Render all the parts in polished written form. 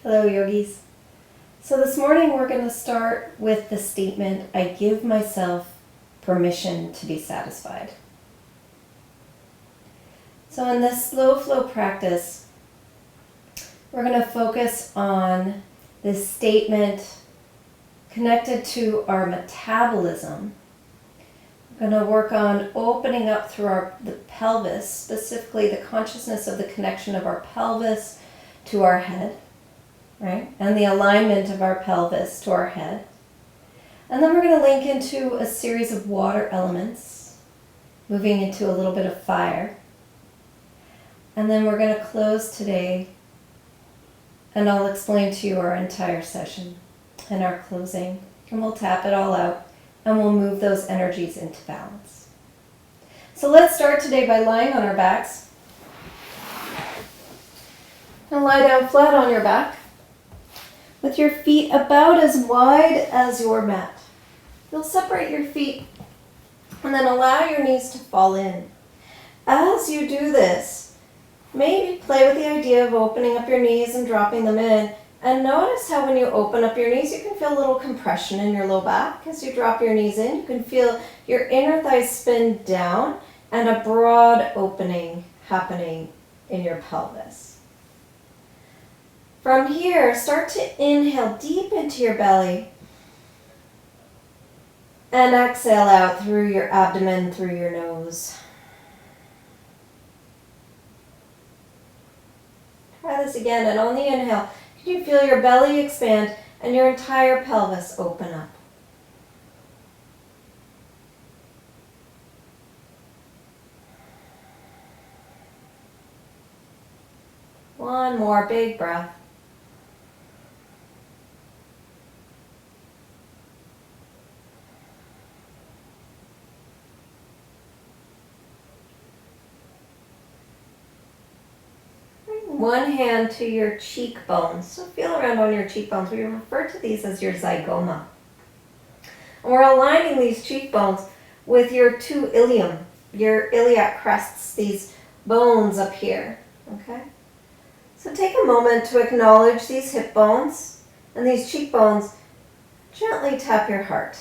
Hello, yogis. So this morning we're going to start with the statement, I give myself permission to be satisfied. So in this slow flow practice, we're going to focus on this statement connected to our metabolism. We're going to work on opening up through the pelvis, specifically the consciousness of the connection of our pelvis to our head. Right? And the alignment of our pelvis to our head. And then we're going to link into a series of water elements, moving into a little bit of fire. And then we're going to close today, and I'll explain to you our entire session and our closing. And we'll tap it all out, and we'll move those energies into balance. So let's start today by lying on our backs. And lie down flat on your back, with your feet about as wide as your mat. You'll separate your feet and then allow your knees to fall in. As you do this, maybe play with the idea of opening up your knees and dropping them in. And notice how when you open up your knees, you can feel a little compression in your low back. As you drop your knees in, you can feel your inner thighs spin down and a broad opening happening in your pelvis. From here, start to inhale deep into your belly and exhale out through your abdomen, through your nose. Try this again, and on the inhale, can you feel your belly expand and your entire pelvis open up? One more big breath. One hand to your cheekbones. So feel around on your cheekbones. We refer to these as your zygoma. And we're aligning these cheekbones with your two ilium, your iliac crests, these bones up here. Okay? So take a moment to acknowledge these hip bones and these cheekbones. Gently tap your heart.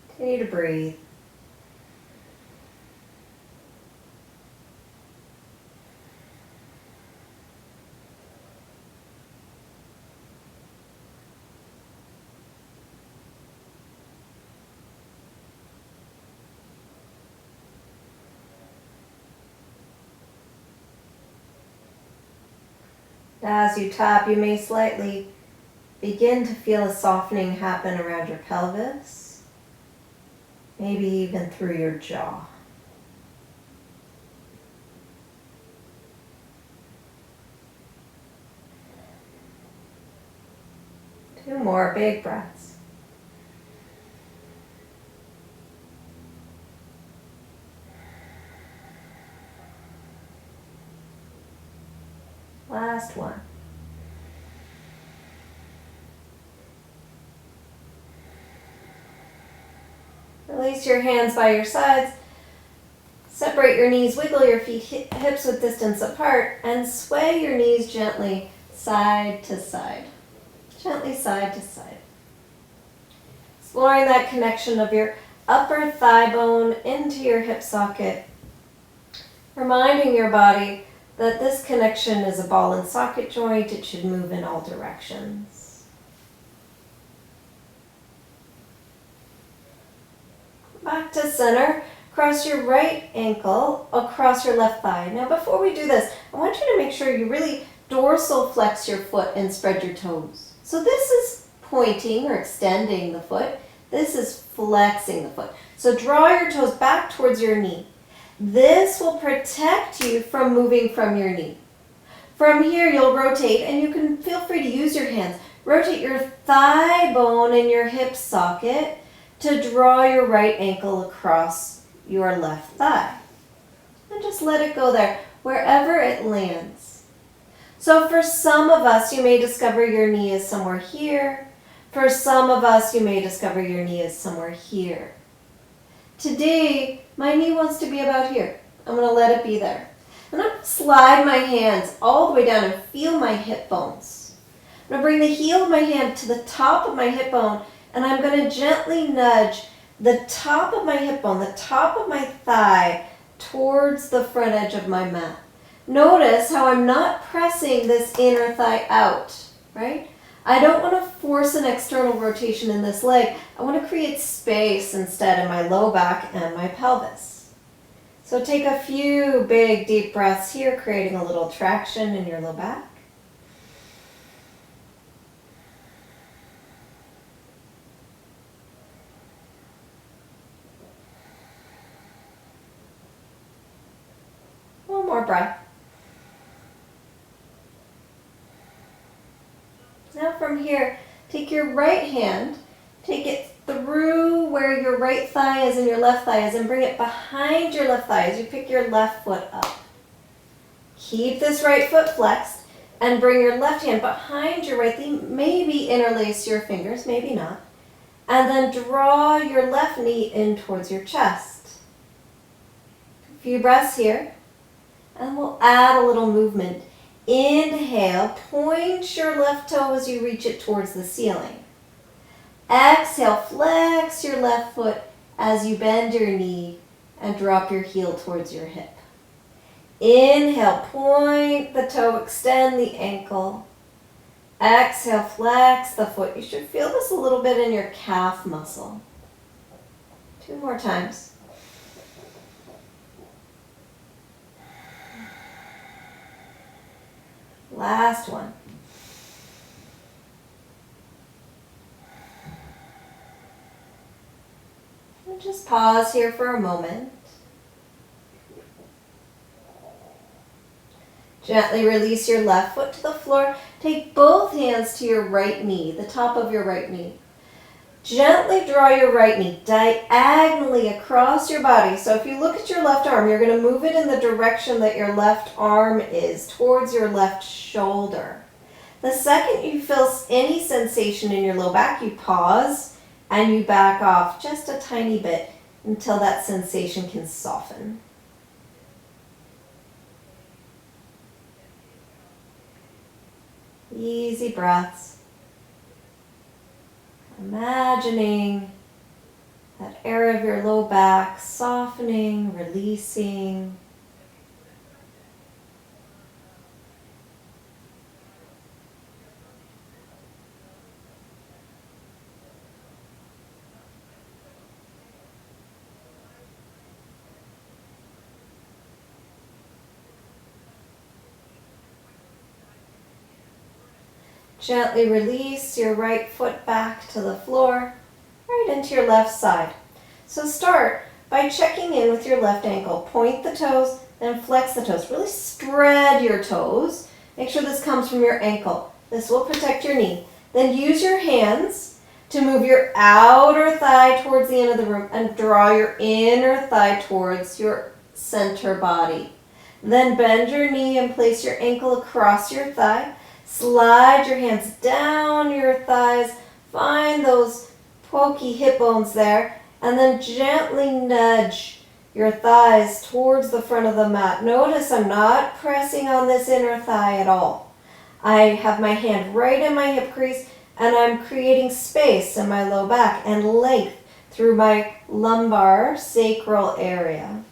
Continue to breathe. As you tap, you may slightly begin to feel a softening happen around your pelvis, maybe even through your jaw. Two more big breaths. Last one. Release your hands by your sides. Separate your knees, wiggle your feet hips with distance apart, and sway your knees gently side to side. Gently side to side. Exploring that connection of your upper thigh bone into your hip socket. Reminding your body that this connection is a ball and socket joint. It should move in all directions. Back to center. Cross your right ankle across your left thigh. Now before we do this, I want you to make sure you really dorsal flex your foot and spread your toes. So this is pointing or extending the foot. This is flexing the foot. So draw your toes back towards your knee. This will protect you from moving from your knee. From here, you'll rotate, and you can feel free to use your hands. Rotate your thigh bone in your hip socket to draw your right ankle across your left thigh. And just let it go there, wherever it lands. So for some of us, you may discover your knee is somewhere here. For some of us, you may discover your knee is somewhere here. Today, my knee wants to be about here. I'm going to let it be there. And I'm going to slide my hands all the way down and feel my hip bones. I'm going to bring the heel of my hand to the top of my hip bone, and I'm going to gently nudge the top of my hip bone, the top of my thigh, towards the front edge of my mat. Notice how I'm not pressing this inner thigh out, right? I don't want to force an external rotation in this leg. I want to create space instead in my low back and my pelvis. So take a few big deep breaths here, creating a little traction in your low back. One more breath. Now from here, take your right hand, take it through where your right thigh is and your left thigh is, and bring it behind your left thigh as you pick your left foot up. Keep this right foot flexed and bring your left hand behind your right thigh. Maybe interlace your fingers, maybe not. And then draw your left knee in towards your chest. A few breaths here, and we'll add a little movement. Inhale, point your left toe as you reach it towards the ceiling. Exhale, flex your left foot as you bend your knee and drop your heel towards your hip. Inhale, point the toe, extend the ankle. Exhale, flex the foot. You should feel this a little bit in your calf muscle. 2 more times. Last one. And just pause here for a moment. Gently release your left foot to the floor. Take both hands to your right knee, the top of your right knee. Gently draw your right knee diagonally across your body. So if you look at your left arm, you're going to move it in the direction that your left arm is, towards your left shoulder. The second you feel any sensation in your low back, you pause and you back off just a tiny bit until that sensation can soften. Easy breaths. Imagining that area of your low back softening, releasing. Gently release your right foot back to the floor, right into your left side. So start by checking in with your left ankle. Point the toes, then flex the toes. Really spread your toes. Make sure this comes from your ankle. This will protect your knee. Then use your hands to move your outer thigh towards the end of the room and draw your inner thigh towards your center body. Then bend your knee and place your ankle across your thigh. Slide your hands down your thighs, find those pokey hip bones there, and then gently nudge your thighs towards the front of the mat. Notice I'm not pressing on this inner thigh at all. I have my hand right in my hip crease, and I'm creating space in my low back and length through my lumbar sacral area.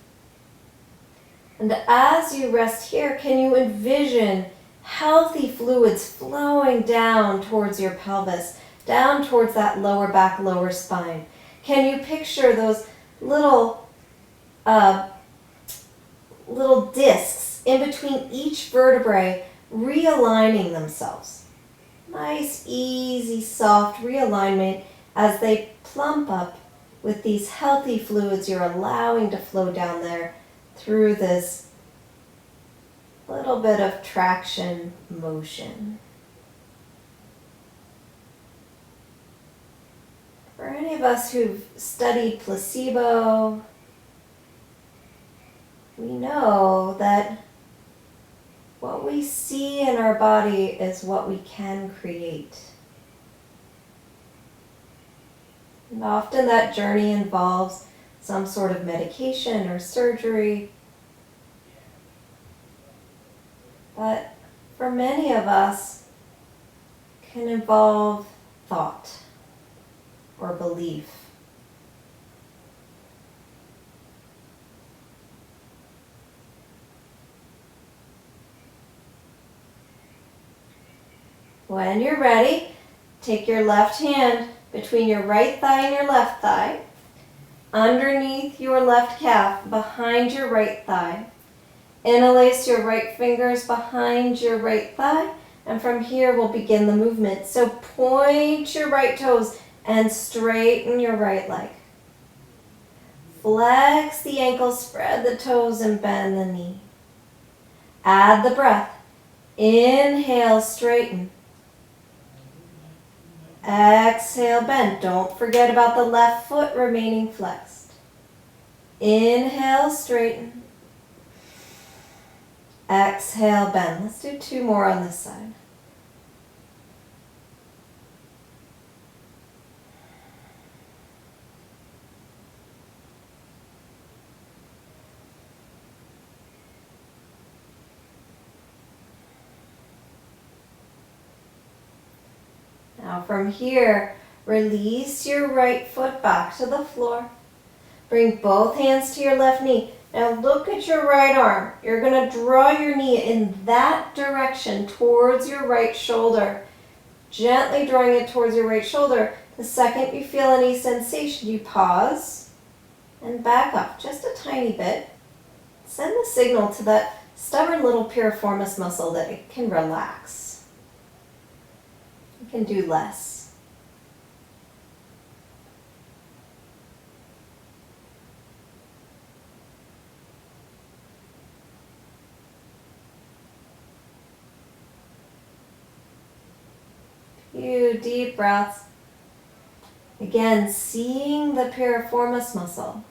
And as you rest here, can you envision healthy fluids flowing down towards your pelvis, down towards that lower back, lower spine? Can you picture those little discs in between each vertebrae realigning themselves? Nice, easy, soft realignment as they plump up with these healthy fluids you're allowing to flow down there through this little bit of traction motion. For any of us who've studied placebo, we know that what we see in our body is what we can create. And often that journey involves some sort of medication or surgery. but for many of us can involve thought or belief. When you're ready, take your left hand between your right thigh and your left thigh, underneath your left calf, behind your right thigh. Interlace your right fingers behind your right thigh, and from here we'll begin the movement. So point your right toes and straighten your right leg. Flex the ankle, spread the toes, and bend the knee. Add the breath. Inhale, straighten. Exhale, bend. Don't forget about the left foot remaining flexed. Inhale, straighten. Exhale, bend. Let's do 2 more on this side. Now from here, release your right foot back to the floor. Bring both hands to your left knee. Now look at your right arm. You're going to draw your knee in that direction towards your right shoulder. Gently drawing it towards your right shoulder. The second you feel any sensation, you pause and back up just a tiny bit. Send the signal to that stubborn little piriformis muscle that it can relax. You can do less. Few deep breaths. Again, seeing the piriformis muscle.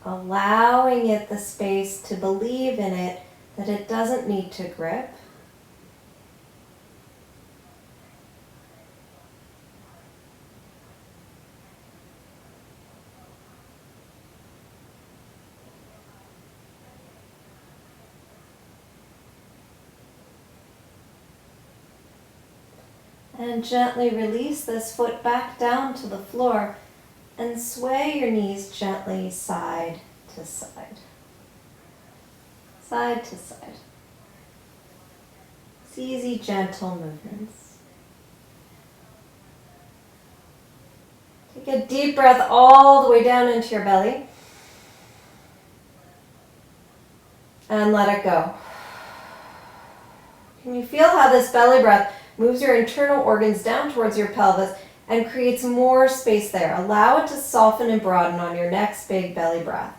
Allowing it the space to believe in it, that it doesn't need to grip. And gently release this foot back down to the floor and sway your knees gently side to side. Side to side. It's easy, gentle movements. Take a deep breath all the way down into your belly. And let it go. Can you feel how this belly breath moves your internal organs down towards your pelvis and creates more space there? Allow it to soften and broaden on your next big belly breath.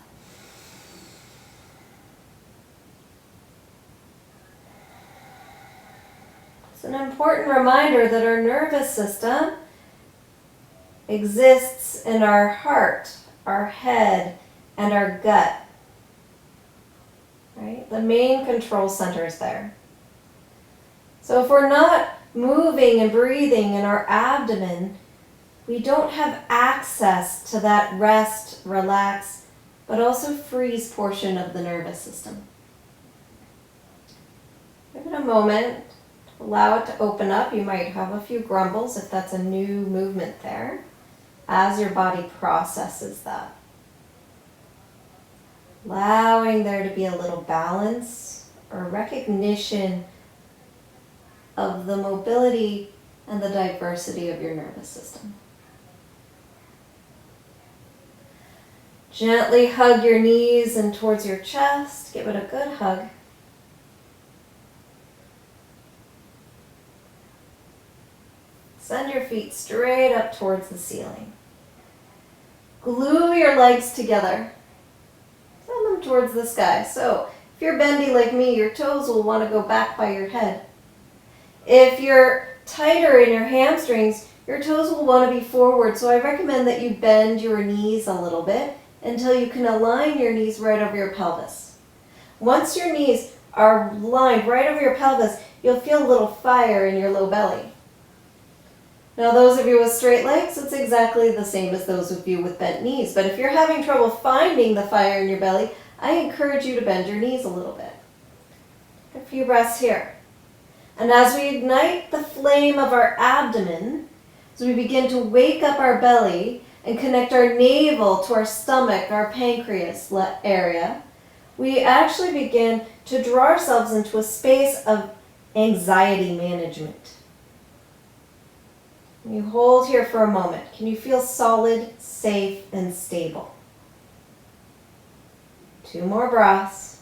It's an important reminder that our nervous system exists in our heart, our head, and our gut. Right? The main control center is there. So if we're not moving and breathing in our abdomen, we don't have access to that rest, relax, but also freeze portion of the nervous system. Give it a moment, allow it to open up. You might have a few grumbles if that's a new movement there, as your body processes that. Allowing there to be a little balance or recognition of the mobility and the diversity of your nervous system. Gently hug your knees in towards your chest. Give it a good hug. Send your feet straight up towards the ceiling. Glue your legs together. Send them towards the sky. So if you're bendy like me, your toes will want to go back by your head. If you're tighter in your hamstrings, your toes will want to be forward. So I recommend that you bend your knees a little bit until you can align your knees right over your pelvis. Once your knees are lined right over your pelvis, you'll feel a little fire in your low belly. Now those of you with straight legs, it's exactly the same as those of you with bent knees. But if you're having trouble finding the fire in your belly, I encourage you to bend your knees a little bit. A few breaths here. And as we ignite the flame of our abdomen, as we begin to wake up our belly and connect our navel to our stomach, our pancreas area, we actually begin to draw ourselves into a space of anxiety management. You hold here for a moment. Can you feel solid, safe, and stable? 2 more breaths.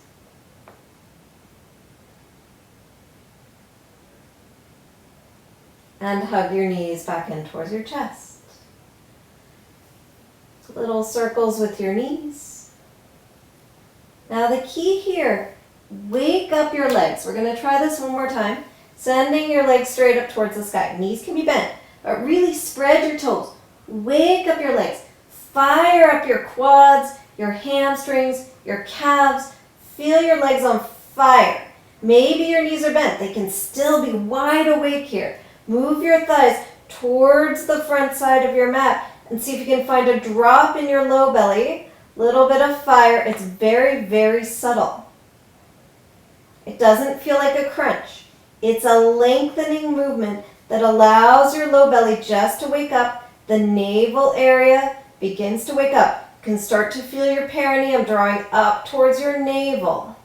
And hug your knees back in towards your chest. Little circles with your knees. Now the key here, wake up your legs. We're going to try this one more time. Sending your legs straight up towards the sky. Knees can be bent, but really spread your toes. Wake up your legs. Fire up your quads, your hamstrings, your calves. Feel your legs on fire. Maybe your knees are bent. They can still be wide awake here. Move your thighs towards the front side of your mat and see if you can find a drop in your low belly. Little bit of fire. It's very, very subtle. It doesn't feel like a crunch. It's a lengthening movement that allows your low belly just to wake up. The navel area begins to wake up. You can start to feel your perineum drawing up towards your navel.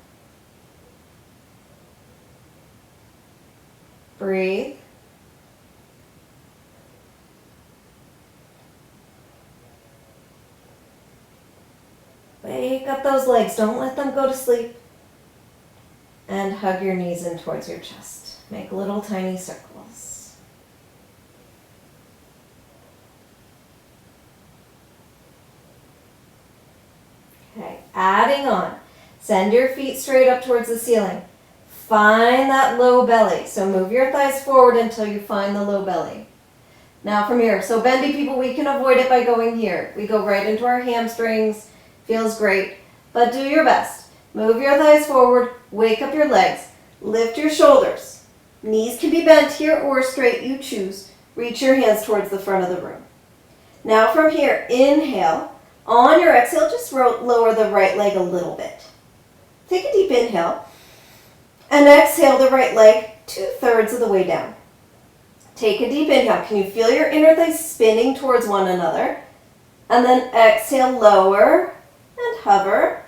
Breathe. Wake up those legs. Don't let them go to sleep. And hug your knees in towards your chest. Make little tiny circles. Okay, adding on. Send your feet straight up towards the ceiling. Find that low belly. So move your thighs forward until you find the low belly. Now from here, so bendy people, we can avoid it by going here. We go right into our hamstrings. Feels great, but do your best. Move your thighs forward, wake up your legs, lift your shoulders. Knees can be bent here or straight, you choose. Reach your hands towards the front of the room. Now from here, inhale. On your exhale, just lower the right leg a little bit. Take a deep inhale and exhale the right leg 2/3 of the way down. Take a deep inhale. Can you feel your inner thighs spinning towards one another? And then exhale, lower and hover.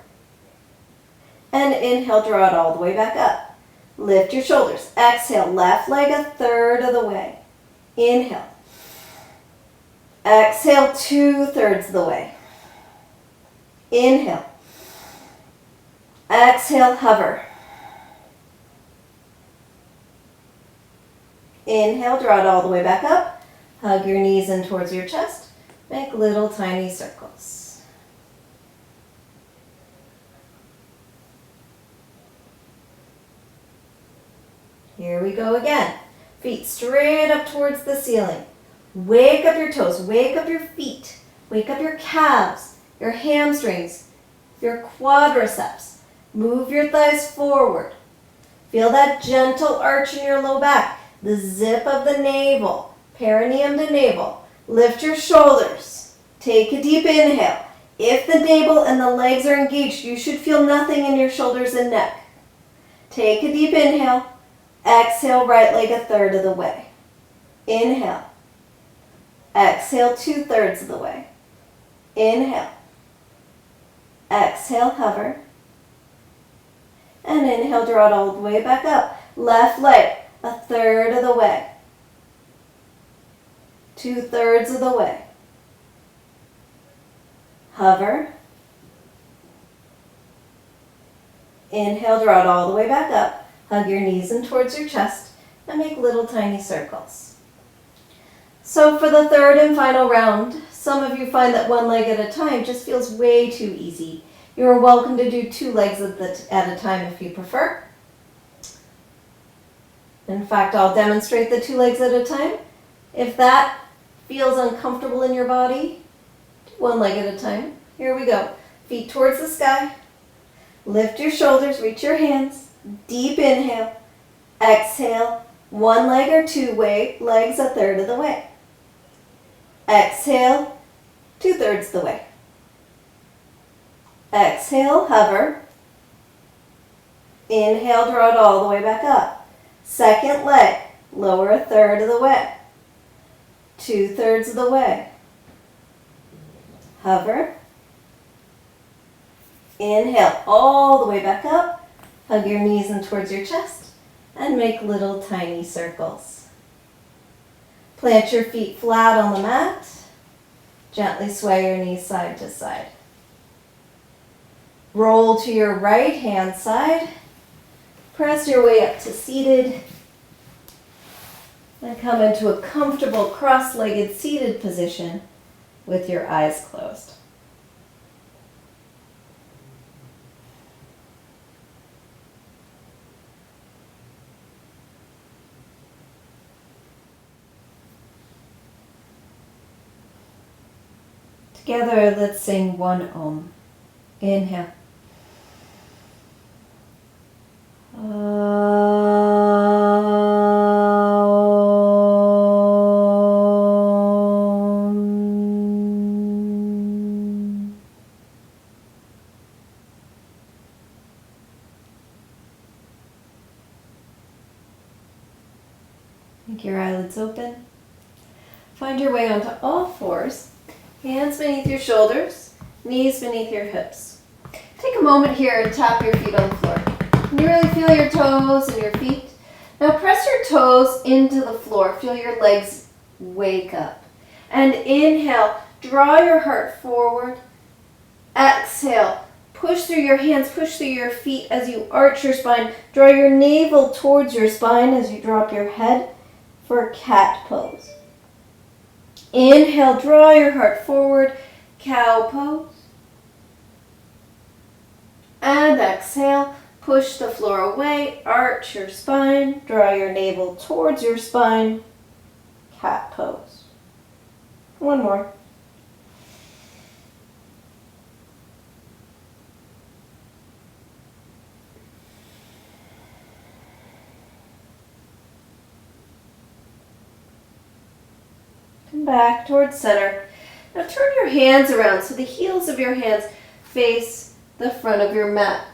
And inhale, draw it all the way back up. Lift your shoulders. Exhale, left leg 1/3 of the way. Inhale. Exhale, 2/3 of the way. Inhale. Exhale, hover. Inhale, draw it all the way back up. Hug your knees in towards your chest. Make little tiny circles. Here we go again. Feet straight up towards the ceiling. Wake up your toes, wake up your feet, wake up your calves, your hamstrings, your quadriceps. Move your thighs forward. Feel that gentle arch in your low back, the zip of the navel, perineum to navel. Lift your shoulders. Take a deep inhale. If the navel and the legs are engaged, you should feel nothing in your shoulders and neck. Take a deep inhale. Exhale, right leg 1/3 of the way. Inhale. Exhale, 2/3 of the way. Inhale. Exhale, hover. And inhale, draw it all the way back up. Left leg 1/3 of the way. 2/3 of the way. Hover. Inhale, draw it all the way back up. Hug your knees in towards your chest and make little tiny circles. So for the third and final round, some of you find that one leg at a time just feels way too easy. You are welcome to do 2 legs at a time if you prefer. In fact, I'll demonstrate the 2 legs at a time. If that feels uncomfortable in your body, do 1 leg at a time. Here we go. Feet towards the sky. Lift your shoulders, reach your hands. Deep inhale. Exhale. 1 leg or 2 legs 1/3 of the way. Exhale. 2/3 of the way. Exhale, hover. Inhale, draw it all the way back up. Second leg, lower a third of the way. 2/3 of the way. Hover. Inhale all the way back up. Hug your knees in towards your chest and make little tiny circles. Plant your feet flat on the mat. Gently sway your knees side to side. Roll to your right hand side. Press your way up to seated. And come into a comfortable cross-legged seated position with your eyes closed. Together, let's sing one Om. Inhale. Make your eyelids open. Find your way onto all fours. Hands beneath your shoulders, knees beneath your hips. Take a moment here and tap your feet on the floor. Can you really feel your toes and your feet? Now press your toes into the floor. Feel your legs wake up. And inhale, draw your heart forward. Exhale, push through your hands, push through your feet as you arch your spine. Draw your navel towards your spine as you drop your head for cat pose. Inhale, draw your heart forward, cow pose. And exhale, push the floor away, arch your spine, draw your navel towards your spine, cat pose. One more. Back towards center. Now turn your hands around so the heels of your hands face the front of your mat.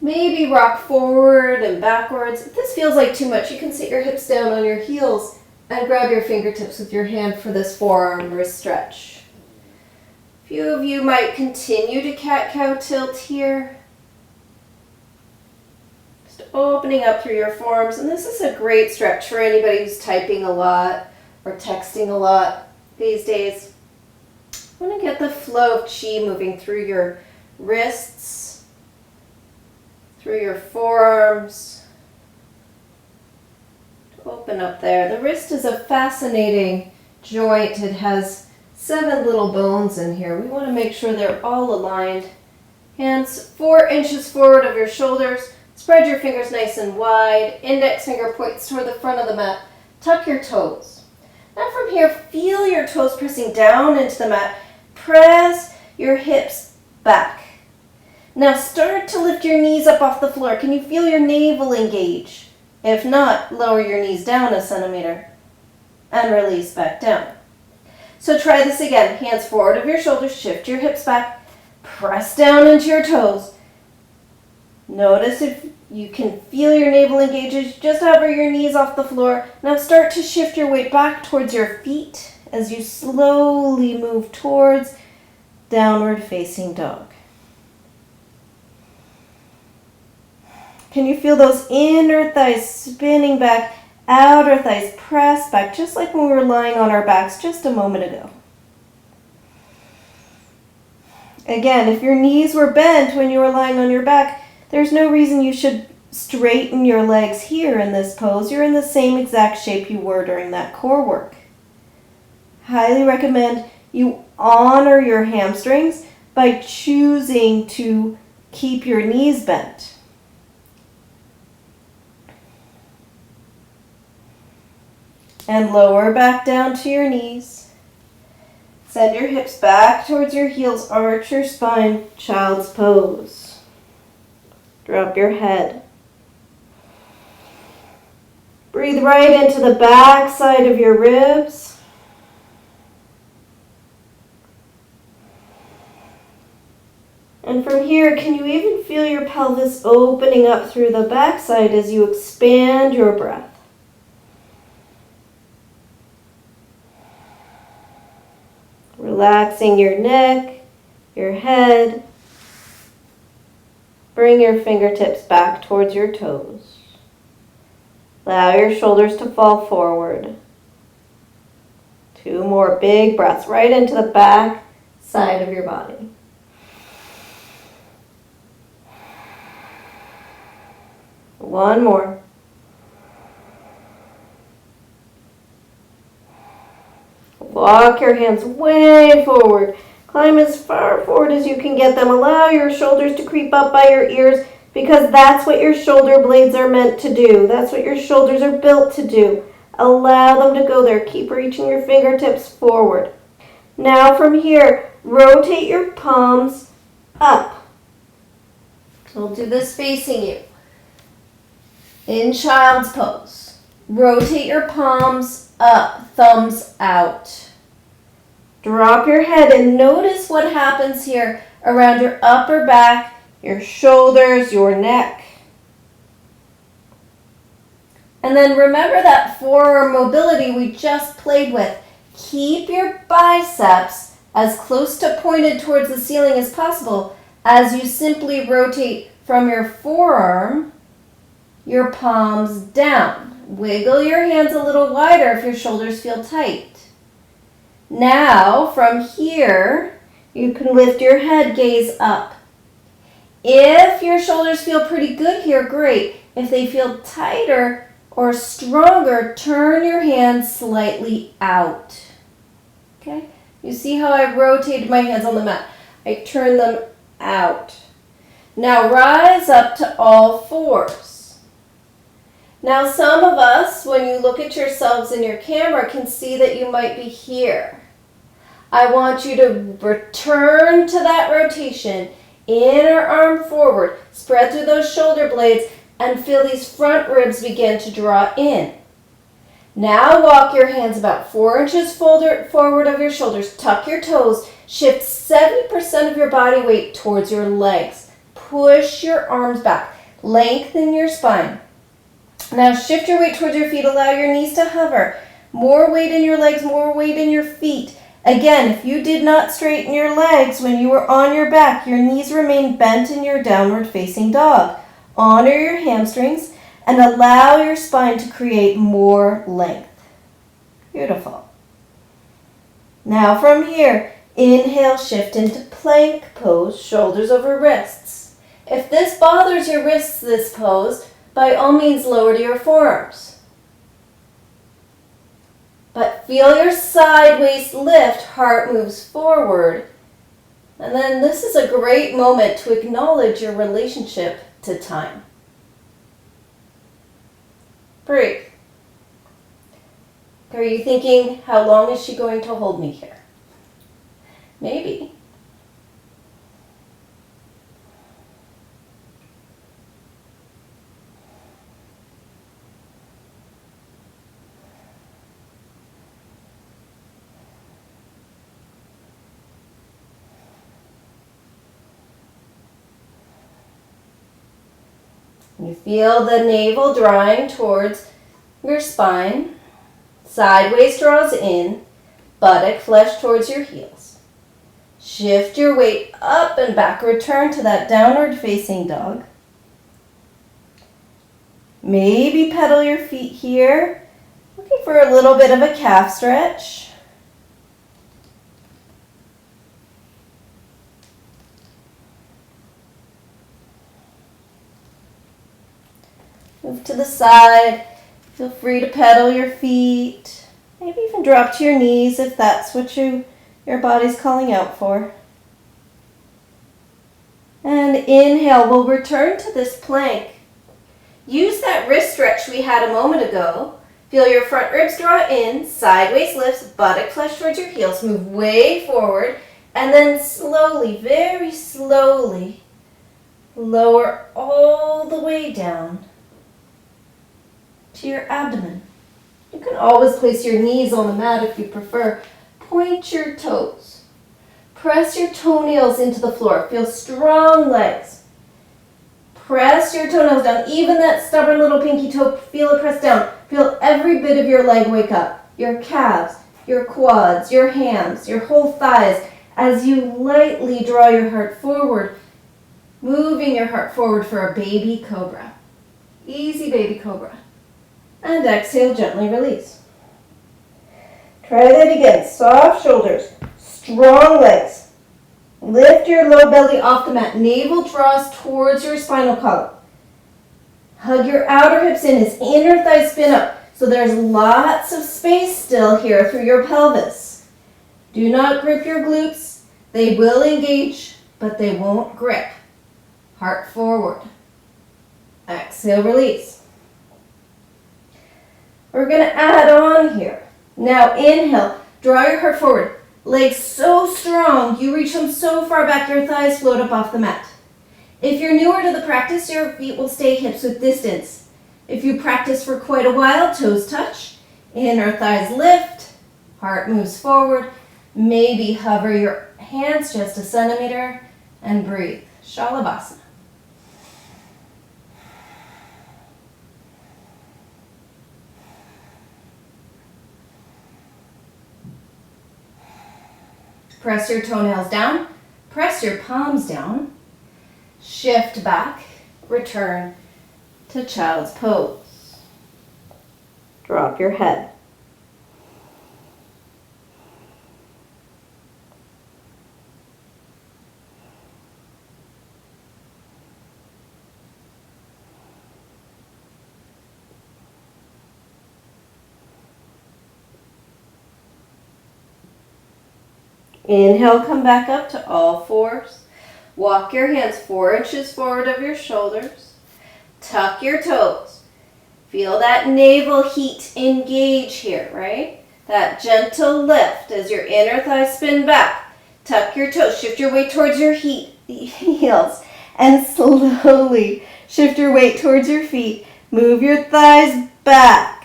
Maybe rock forward and backwards. If this feels like too much, you can sit your hips down on your heels and grab your fingertips with your hand for this forearm wrist stretch. A few of you might continue to cat-cow tilt here. Just opening up through your forearms, and this is a great stretch for anybody who's typing a lot or texting a lot these days. I want to get the flow of chi moving through your wrists, through your forearms. Open up there. The wrist is a fascinating joint. It has 7 little bones in here. We want to make sure they're all aligned. Hands 4 inches forward of your shoulders. Spread your fingers nice and wide. Index finger points toward the front of the mat. Tuck your toes. Now from here, feel your toes pressing down into the mat. Press your hips back. Now start to lift your knees up off the floor. Can you feel your navel engage? If not, lower your knees down 1 centimeter and release back down. So try this again. Hands forward of your shoulders, shift your hips back, press down into your toes. Notice if you can feel your navel engages. Just hover your knees off the floor. Now start to shift your weight back towards your feet as you slowly move towards downward facing dog. Can you feel those inner thighs spinning back, outer thighs press back, just like when we were lying on our backs just a moment ago? Again, if your knees were bent when you were lying on your back, there's no reason you should straighten your legs here in this pose. You're in the same exact shape you were during that core work. Highly recommend you honor your hamstrings by choosing to keep your knees bent. And lower back down to your knees. Send your hips back towards your heels. Arch your spine, child's pose. Drop your head. Breathe right into the back side of your ribs. And from here, can you even feel your pelvis opening up through the backside as you expand your breath? Relaxing your neck, your head. Bring your fingertips back towards your toes. Allow your shoulders to fall forward. 2 more big breaths right into the back side of your body. One more. Walk your hands way forward. Climb as far forward as you can get them. Allow your shoulders to creep up by your ears because that's what your shoulder blades are meant to do. That's what your shoulders are built to do. Allow them to go there. Keep reaching your fingertips forward. Now from here, rotate your palms up. So we'll do this facing you. In child's pose. Rotate your palms up, thumbs out. Drop your head and notice what happens here around your upper back, your shoulders, your neck. And then remember that forearm mobility we just played with. Keep your biceps as close to pointed towards the ceiling as possible as you simply rotate from your forearm, your palms down. Wiggle your hands a little wider if your shoulders feel tight. Now, from here, you can lift your head, gaze up. If your shoulders feel pretty good here, great. If they feel tighter or stronger, turn your hands slightly out. Okay? You see how I rotated my hands on the mat? I turn them out. Now rise up to all fours. Now some of us, when you look at yourselves in your camera, can see that you might be here. I want you to return to that rotation. Inner arm forward. Spread through those shoulder blades and feel these front ribs begin to draw in. Now walk your hands about 4 inches forward of your shoulders. Tuck your toes. Shift 70% of your body weight towards your legs. Push your arms back. Lengthen your spine. Now shift your weight towards your feet. Allow your knees to hover. More weight in your legs, more weight in your feet. Again, if you did not straighten your legs when you were on your back, your knees remain bent in your downward facing dog. Honor your hamstrings and allow your spine to create more length. Beautiful. Now from here, inhale, shift into plank pose, shoulders over wrists. If this bothers your wrists, this pose, by all means lower to your forearms. But feel your side waist lift, heart moves forward. And then this is a great moment to acknowledge your relationship to time. Breathe. Are you thinking, how long is she going to hold me here? Maybe. You feel the navel drawing towards your spine. Side waist draws in. Buttock flesh towards your heels. Shift your weight up and back. Return to that downward facing dog. Maybe pedal your feet here. Looking for a little bit of a calf stretch. Move to the side. Feel free to pedal your feet. Maybe even drop to your knees if that's what your body's calling out for. And inhale, we'll return to this plank. Use that wrist stretch we had a moment ago. Feel your front ribs draw in, sideways lifts, buttock flesh towards your heels. Move way forward and then slowly, very slowly, lower all the way down to your abdomen. You can always place your knees on the mat if you prefer. Point your toes. Press your toenails into the floor. Feel strong legs. Press your toenails down. Even that stubborn little pinky toe, feel it press down. Feel every bit of your leg wake up. Your calves, your quads, your hams, your whole thighs. As you lightly draw your heart forward, moving your heart forward for a baby cobra. Easy baby cobra. And exhale, gently release. Try that again. Soft shoulders, strong legs. Lift your low belly off the mat. Navel draws towards your spinal column. Hug your outer hips in as inner thighs spin up. So there's lots of space still here through your pelvis. Do not grip your glutes. They will engage, but they won't grip. Heart forward. Exhale, release. We're going to add on here. Now inhale, draw your heart forward. Legs so strong, you reach them so far back, your thighs float up off the mat. If you're newer to the practice, your feet will stay hips width distance. If you practice for quite a while, toes touch, inner thighs lift, heart moves forward. Maybe hover your hands just a centimeter and breathe. Shalabhasana. Press your toenails down, press your palms down, shift back, return to child's pose. Drop your head. Inhale, come back up to all fours. Walk your hands 4 inches forward of your shoulders. Tuck your toes. Feel that navel heat engage here, right? That gentle lift as your inner thighs spin back. Tuck your toes. Shift your weight towards your heels. And slowly shift your weight towards your feet. Move your thighs back.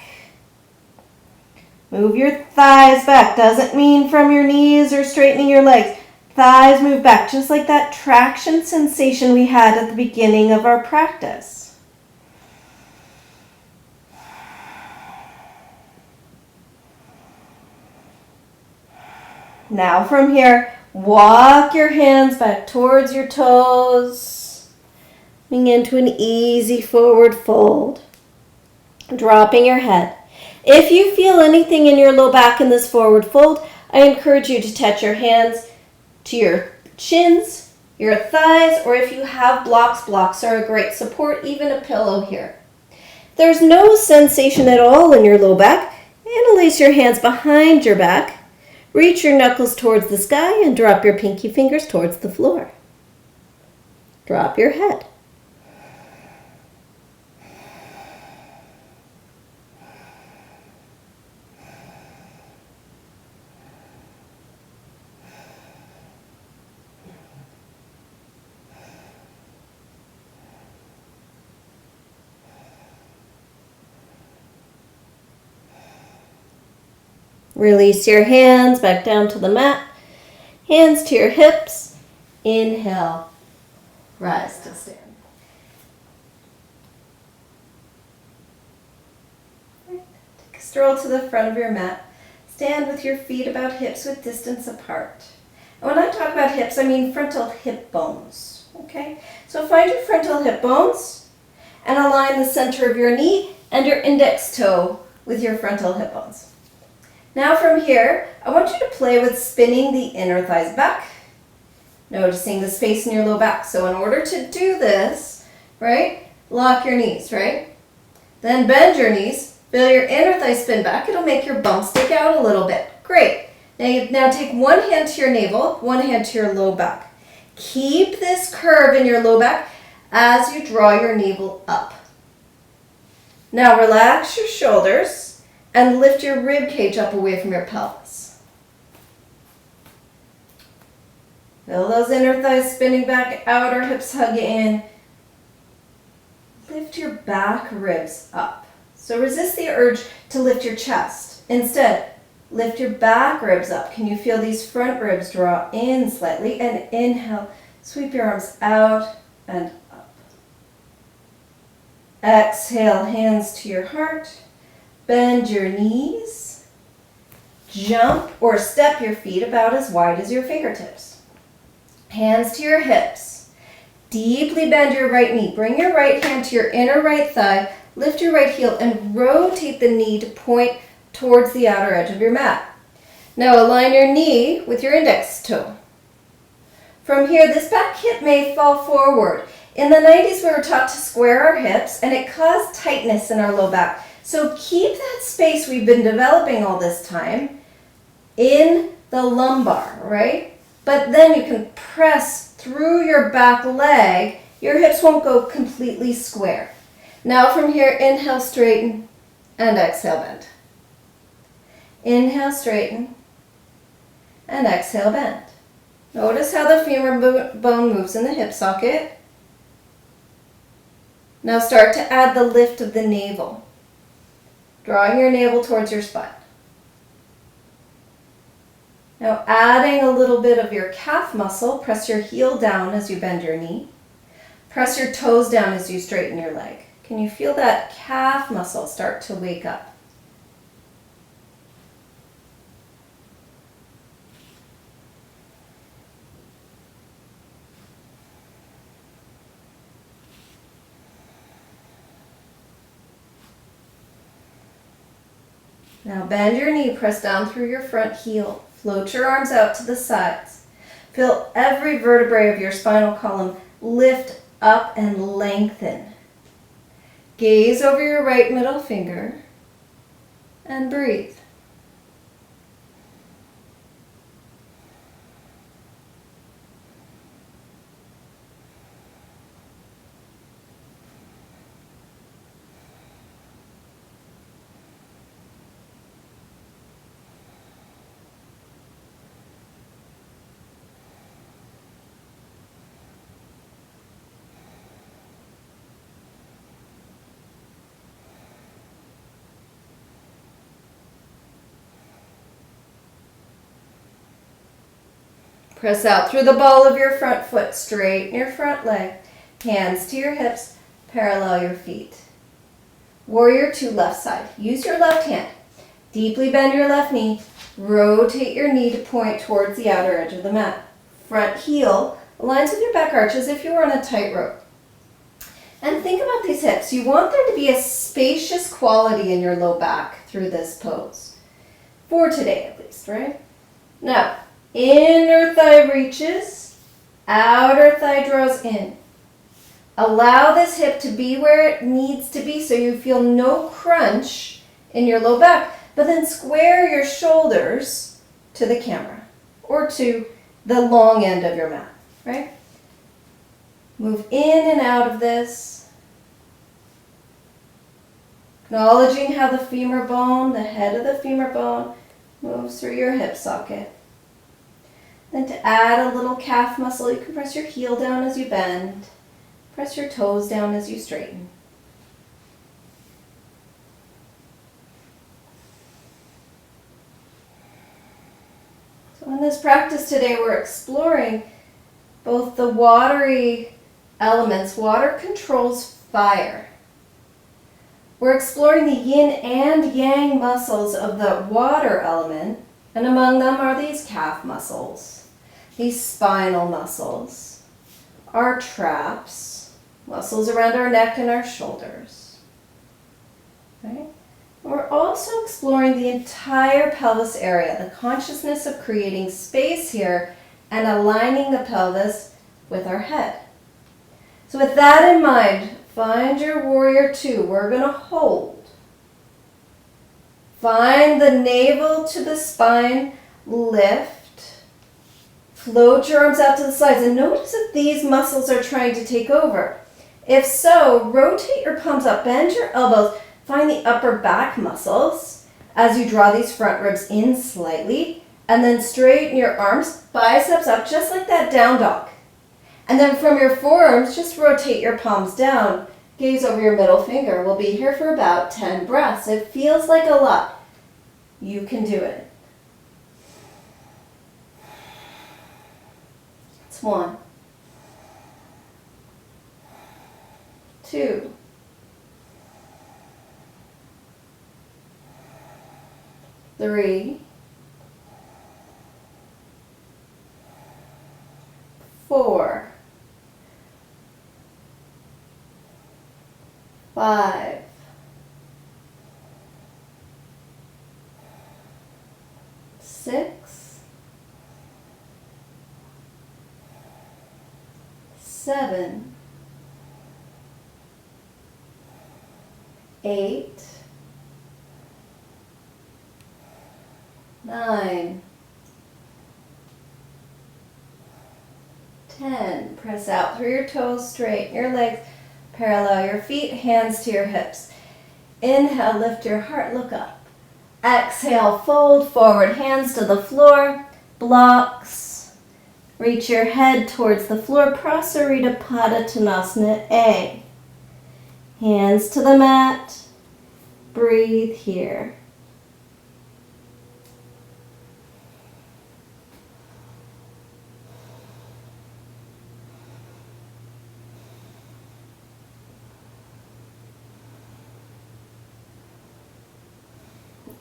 Move your thighs back. Doesn't mean from your knees or straightening your legs. Thighs move back, just like that traction sensation we had at the beginning of our practice. Now from here, walk your hands back towards your toes. Coming into an easy forward fold. Dropping your head. If you feel anything in your low back in this forward fold, I encourage you to touch your hands to your shins, your thighs, or if you have blocks, blocks are a great support, even a pillow here. If there's no sensation at all in your low back, interlace your hands behind your back, reach your knuckles towards the sky, and drop your pinky fingers towards the floor. Drop your head. Release your hands back down to the mat. Hands to your hips. Inhale. Rise to stand. Take a stroll to the front of your mat. Stand with your feet about hips width distance apart. And when I talk about hips, I mean frontal hip bones. Okay? So find your frontal hip bones and align the center of your knee and your index toe with your frontal hip bones. Now from here, I want you to play with spinning the inner thighs back, noticing the space in your low back. So in order to do this, right, lock your knees, right? Then bend your knees, feel your inner thighs spin back. It'll make your bum stick out a little bit. Great. Now take one hand to your navel, one hand to your low back. Keep this curve in your low back as you draw your navel up. Now relax your shoulders and lift your rib cage up away from your pelvis. Feel those inner thighs spinning back, outer hips hug in. Lift your back ribs up. So resist the urge to lift your chest. Instead, Lift your back ribs up. Can you feel these front ribs draw in slightly? And inhale, sweep your arms out and up. Exhale, hands to your heart. Bend your knees. Jump or step your feet about as wide as your fingertips. Hands to your hips. Deeply bend your right knee. Bring your right hand to your inner right thigh. Lift your right heel and rotate the knee to point towards the outer edge of your mat. Now align your knee with your index toe. From here, this back hip may fall forward. In the 90s, we were taught to square our hips, and it caused tightness in our low back. So keep that space we've been developing all this time in the lumbar, right? But then you can press through your back leg. Your hips won't go completely square. Now from here, inhale, straighten, and exhale, bend. Inhale, straighten, and exhale, bend. Notice how the femur bone moves in the hip socket. Now start to add the lift of the navel, drawing your navel towards your spine. Now adding a little bit of your calf muscle, press your heel down as you bend your knee. Press your toes down as you straighten your leg. Can you feel that calf muscle start to wake up? Now bend your knee, press down through your front heel. Float your arms out to the sides. Feel every vertebrae of your spinal column lift up and lengthen. Gaze over your right middle finger and breathe. Press out through the ball of your front foot, straighten your front leg, hands to your hips, parallel your feet. Warrior two, left side. Use your left hand. Deeply bend your left knee, rotate your knee to point towards the outer edge of the mat. Front heel aligns with your back arch as if you were on a tightrope. And think about these hips. You want there to be a spacious quality in your low back through this pose. For today at least, right? Now, inner thigh reaches, outer thigh draws in. Allow this hip to be where it needs to be so you feel no crunch in your low back, but then square your shoulders to the camera or to the long end of your mat, right? Move in and out of this. Acknowledging how the femur bone, the head of the femur bone, moves through your hip socket. Then to add a little calf muscle, you can press your heel down as you bend. Press your toes down as you straighten. So in this practice today, we're exploring both the watery elements. Water controls fire. We're exploring the yin and yang muscles of the water element, and among them are these calf muscles. These spinal muscles, our traps, muscles around our neck and our shoulders. Right? We're also exploring the entire pelvis area, the consciousness of creating space here and aligning the pelvis with our head. So with that in mind, find your warrior two. We're going to hold. Find the navel to the spine, lift. Float your arms out to the sides and notice if these muscles are trying to take over. If so, rotate your palms up, bend your elbows, find the upper back muscles as you draw these front ribs in slightly, and then straighten your arms, biceps up, just like that down dog. And then from your forearms, just rotate your palms down, gaze over your middle finger. We'll be here for about 10 breaths. It feels like a lot. You can do it. That's 1. 2. 3. 4. 5. 6. 7. 8. 9. 10. Press out through your toes, straighten your legs, parallel your feet, hands to your hips. Inhale, lift your heart, look up. Exhale, fold forward, hands to the floor, blocks. Reach your head towards the floor, Prasarita Padottanasana A. Hands to the mat, breathe here.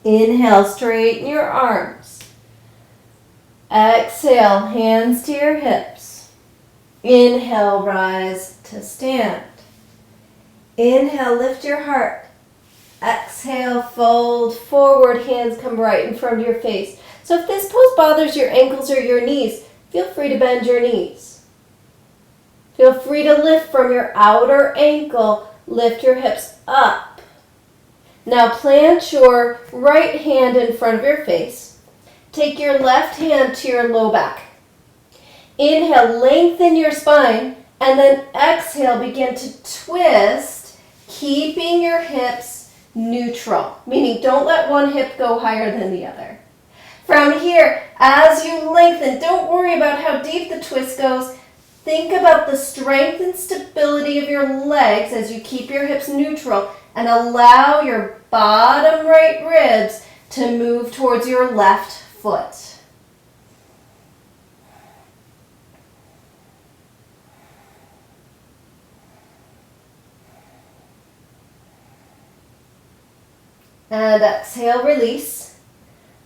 Inhale, straighten your arms. Exhale, hands to your hips. Inhale, rise to stand. Inhale, lift your heart. Exhale, fold forward, hands come right in front of your face. So if this pose bothers your ankles or your knees, feel free to bend your knees. Feel free to lift from your outer ankle, lift your hips up. Now plant your right hand in front of your face. Take your left hand to your low back. Inhale, lengthen your spine, and then exhale, begin to twist, keeping your hips neutral, meaning don't let one hip go higher than the other. From here, as you lengthen, don't worry about how deep the twist goes. Think about the strength and stability of your legs as you keep your hips neutral and allow your bottom right ribs to move towards your left foot. And exhale, release.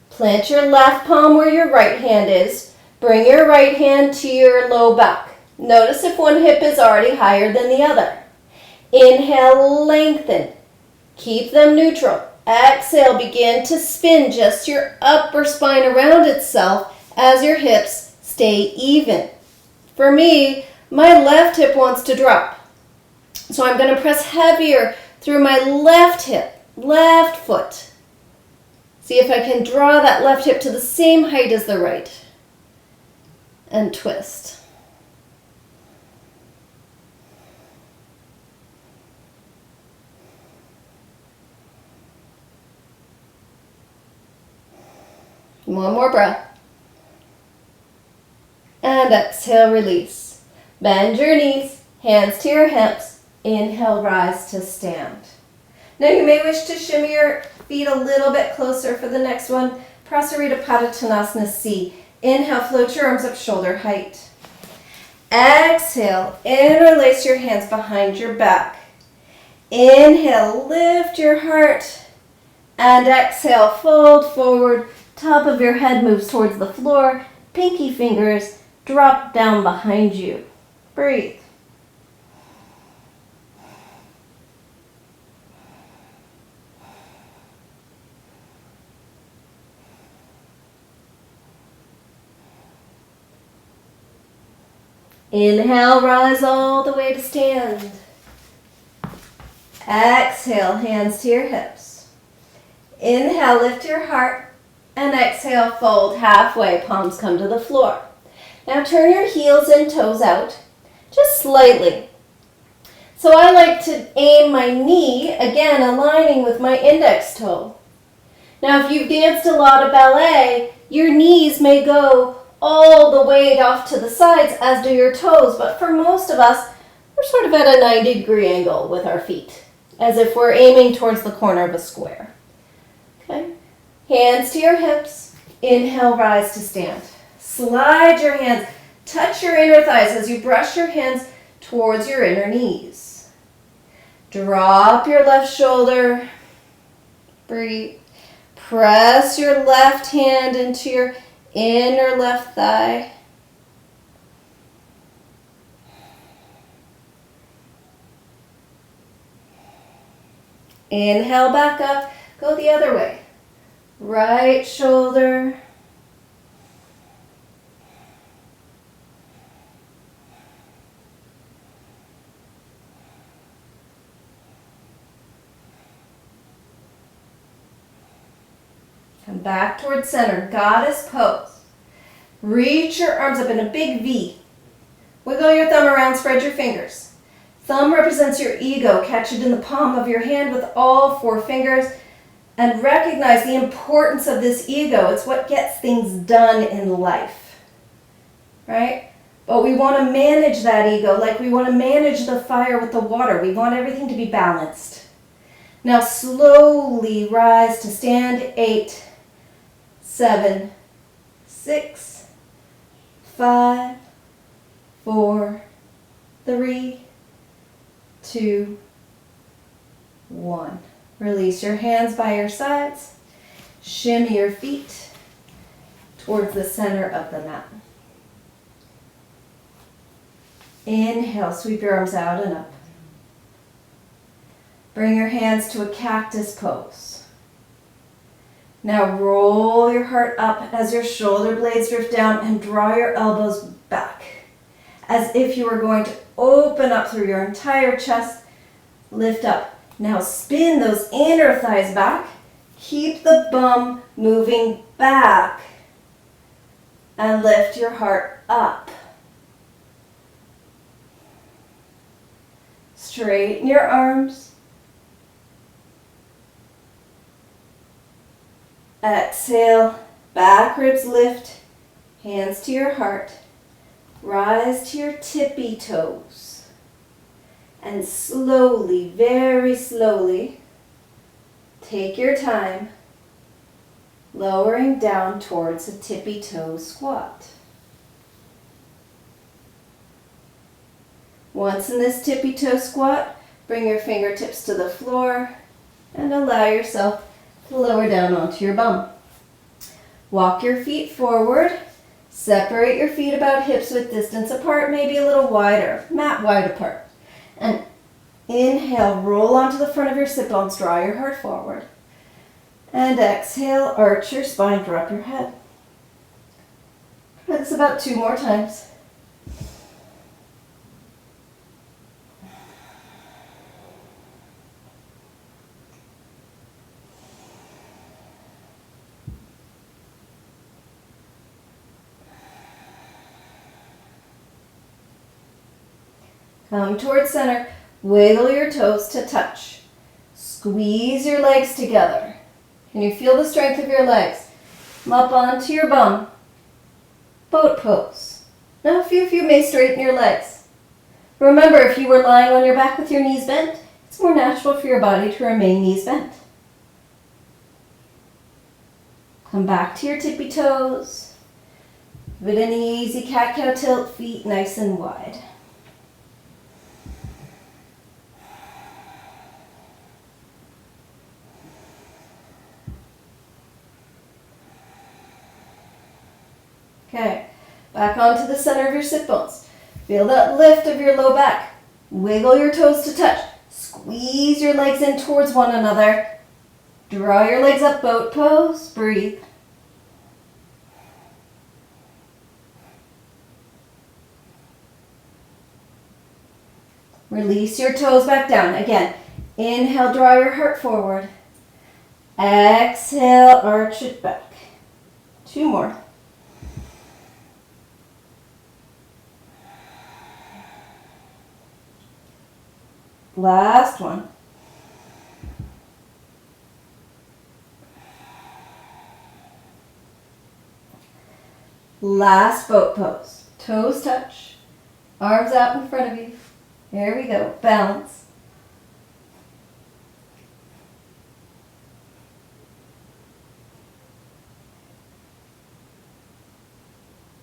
Plant your left palm where your right hand is. Bring your right hand to your low back. Notice if one hip is already higher than the other. Inhale, lengthen. Keep them neutral. Exhale, begin to spin just your upper spine around itself as your hips stay even. For me, my left hip wants to drop. So I'm going to press heavier through my left hip, left foot. See if I can draw that left hip to the same height as the right. And twist. One more breath. And exhale, release. Bend your knees, hands to your hips. Inhale, rise to stand. Now you may wish to shimmy your feet a little bit closer for the next one. Prasarita Padottanasana C. Inhale, float your arms up shoulder height. Exhale, interlace your hands behind your back. Inhale, lift your heart. And exhale, fold forward. Top of your head moves towards the floor. Pinky fingers drop down behind you. Breathe. Inhale, rise all the way to stand. Exhale, hands to your hips. Inhale, lift your heart. And exhale, fold halfway, palms come to the floor. Now turn your heels and toes out, just slightly. So I like to aim my knee, again aligning with my index toe. Now if you've danced a lot of ballet, your knees may go all the way off to the sides, as do your toes, but for most of us, we're sort of at a 90-degree angle with our feet, as if we're aiming towards the corner of a square. Okay? Hands to your hips. Inhale, rise to stand. Slide your hands Touch your inner thighs as you brush your hands towards your inner knees. Drop your left shoulder. Breathe. Press your left hand into your inner left thigh. Inhale back up. Go the other way. Right shoulder. Come back towards center, goddess pose. Reach your arms up in a big V. Wiggle your thumb around, spread your fingers. Thumb represents your ego. Catch it in the palm of your hand with all 4 fingers and recognize the importance of this ego. It's what gets things done in life, right? But we want to manage that ego like we want to manage the fire with the water. We want everything to be balanced. Now slowly rise to stand. 8, 7, 6, 5, 4, 3, 2, 1. Release your hands by your sides. Shimmy your feet towards the center of the mat. Inhale, sweep your arms out and up. Bring your hands to a cactus pose. Now roll your heart up as your shoulder blades drift down and draw your elbows back. As if you were going to open up through your entire chest, lift up. Now spin those inner thighs back. Keep the bum moving back. And lift your heart up. Straighten your arms. Exhale, back ribs lift, hands to your heart. Rise to your tippy toes. And slowly, very slowly, take your time, lowering down towards a tippy toe squat. Once in this tippy toe squat, bring your fingertips to the floor and allow yourself to lower down onto your bum. Walk your feet forward. Separate your feet about hips width distance apart, maybe a little wider, mat wide apart. And inhale, roll onto the front of your sit bones, draw your heart forward. And exhale, arch your spine, drop your head. Try this about 2 more times. Come towards center, wiggle your toes to touch. Squeeze your legs together. Can you feel the strength of your legs? Come up onto your bum. Boat pose. Now a few of you may straighten your legs. Remember, if you were lying on your back with your knees bent, it's more natural for your body to remain knees bent. Come back to your tippy toes. Give it an easy cat-cow tilt, feet nice and wide. Okay, back onto the center of your sit bones. Feel that lift of your low back. Wiggle your toes to touch. Squeeze your legs in towards one another. Draw your legs up, boat pose. Breathe. Release your toes back down. Again, inhale, draw your heart forward. Exhale, arch it back. 2 more. Last one. Last boat pose. Toes touch. Arms out in front of you. Here we go. Balance.